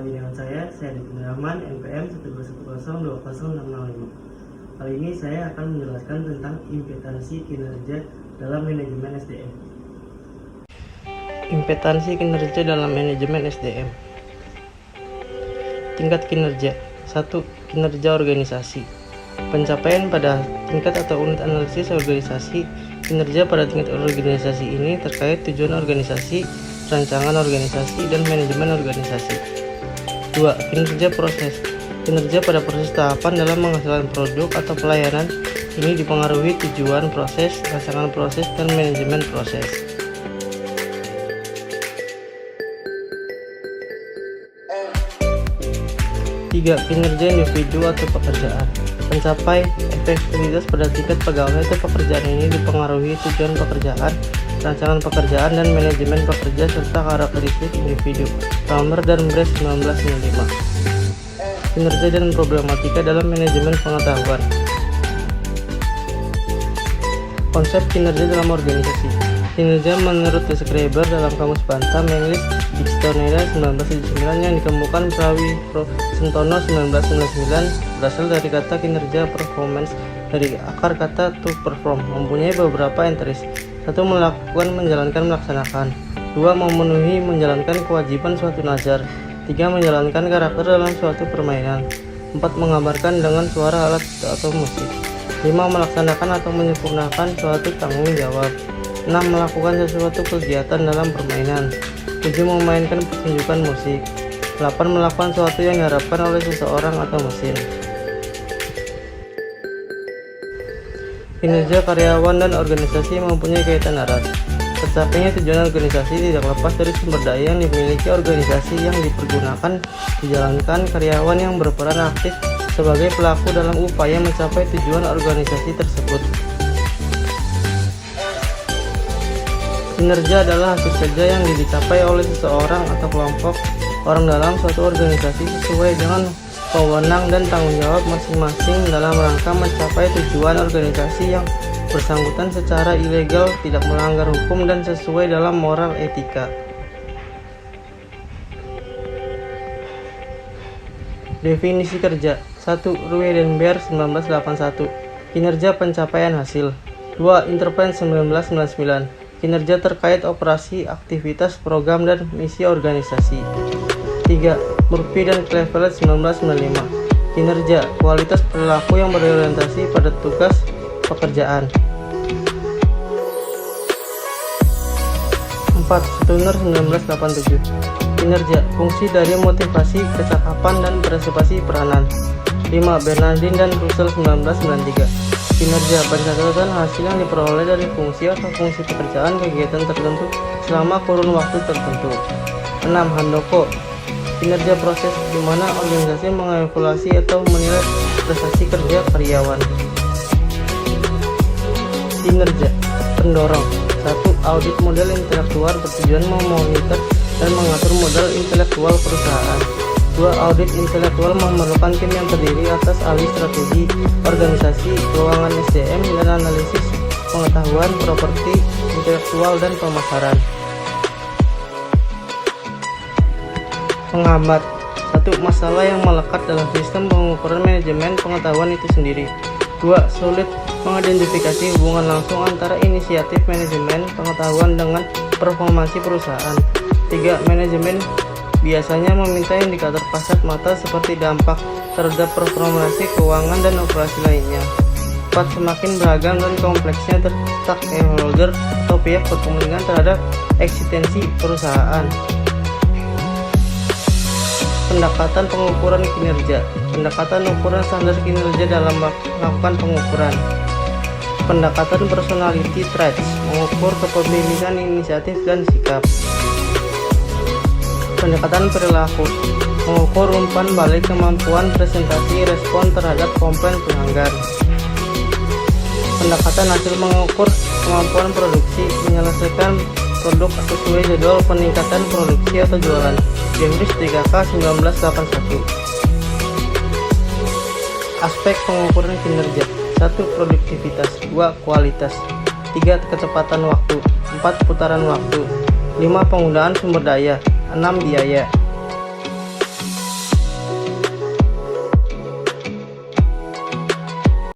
lagi dengan saya Dipin Rahman, NPM 121020605. Kali ini saya akan menjelaskan tentang impetansi kinerja dalam manajemen SDM. Impetansi kinerja dalam manajemen SDM. Tingkat kinerja. 1. Kinerja organisasi. Pencapaian pada tingkat atau unit analisis organisasi. Kinerja pada tingkat organisasi ini terkait tujuan organisasi, rancangan organisasi, dan manajemen organisasi. 2. Kinerja proses. Kinerja pada proses tahapan dalam menghasilkan produk atau pelayanan. Ini dipengaruhi tujuan proses, rancangan proses, dan manajemen proses. 3. Kinerja individu atau pekerjaan. Mencapai efektivitas pada tingkat pegawai atau pekerjaan ini dipengaruhi tujuan pekerjaan, rancangan pekerjaan, dan manajemen pekerja serta karakteristik individu. Palmer dan Brace 1995. Kinerja dan problematika dalam manajemen pengetahuan. Konsep kinerja dalam organisasi. Kinerja menurut Describer dalam Kamus Bantam English Dictionary 1979 yang dikemukakan Prawi Sentono 1999 berasal dari kata kinerja performance dari akar kata to perform, mempunyai beberapa entries. 1. Menjalankan melaksanakan. 2. Memenuhi menjalankan kewajiban suatu nazar. 3. Menjalankan karakter dalam suatu permainan. 4. Menggambarkan dengan suara alat atau musik. 5. Melaksanakan atau menyempurnakan suatu tanggung jawab. 6. Melakukan sesuatu kegiatan dalam permainan. 7. Memainkan pertunjukan musik. 8. Melakukan sesuatu yang diharapkan oleh seseorang atau mesin. Kinerja karyawan dan organisasi mempunyai kaitan erat. Tercapainya tujuan organisasi tidak lepas dari sumber daya yang dimiliki organisasi yang dipergunakan dijalankan karyawan yang berperan aktif sebagai pelaku dalam upaya mencapai tujuan organisasi tersebut. Kinerja adalah hasil kerja yang dicapai oleh seseorang atau kelompok orang dalam suatu organisasi sesuai dengan wewenang dan tanggung jawab masing-masing dalam rangka mencapai tujuan organisasi yang bersangkutan secara ilegal, tidak melanggar hukum, dan sesuai dalam moral etika. Definisi kerja. 1. Ruedenberg 1981. Kinerja pencapaian hasil. 2. Interpen 1999. Kinerja terkait operasi, aktivitas, program, dan misi organisasi. 3. Murphy dan Cleveland 1995. Kinerja, kualitas perilaku yang berorientasi pada tugas pekerjaan. 4. Stoner 1987. Kinerja, fungsi dari motivasi, kecakapan, dan partisipasi peranan. 5. Bernardin dan Russell 1993. Kinerja, pencatatan hasil yang diperoleh dari fungsi atau fungsi pekerjaan kegiatan tertentu selama kurun waktu tertentu. 6. Handoko. Kinerja proses di mana organisasi mengevaluasi atau menilai prestasi kerja karyawan. Kinerja pendorong. 1. Audit model intelektual bertujuan memonitor dan mengatur modal intelektual perusahaan. 2. Audit intelektual memerlukan tim yang terdiri atas ahli strategi, organisasi, keuangan SDM, dan analisis pengetahuan, properti intelektual, dan pemasaran. Penghambat. 1. Masalah yang melekat dalam sistem pengukuran manajemen pengetahuan itu sendiri. 2. Sulit mengidentifikasi hubungan langsung antara inisiatif manajemen pengetahuan dengan performansi perusahaan. 3. Manajemen biasanya meminta indikator kasat mata seperti dampak terhadap performasi keuangan dan operasi lainnya. 4. Semakin beragam dan kompleksnya stakeholder atau pihak berkepentingan terhadap eksistensi perusahaan. Pendekatan pengukuran kinerja. Pendekatan ukuran standar kinerja dalam melakukan pengukuran. Pendekatan personality traits, mengukur kepemilikan inisiatif dan sikap. Pendekatan perilaku, mengukur umpan balik kemampuan presentasi respon terhadap komplain pelanggan. Pendekatan hasil, mengukur kemampuan produksi, menyelesaikan produk sesuai jadwal peningkatan produksi atau jualan. Jambridge 3K 1981. Aspek pengukuran kinerja. 1. Produktivitas. 2. Kualitas. 3. Kecepatan waktu. 4. Putaran waktu. 5. Penggunaan sumber daya. 6. Biaya.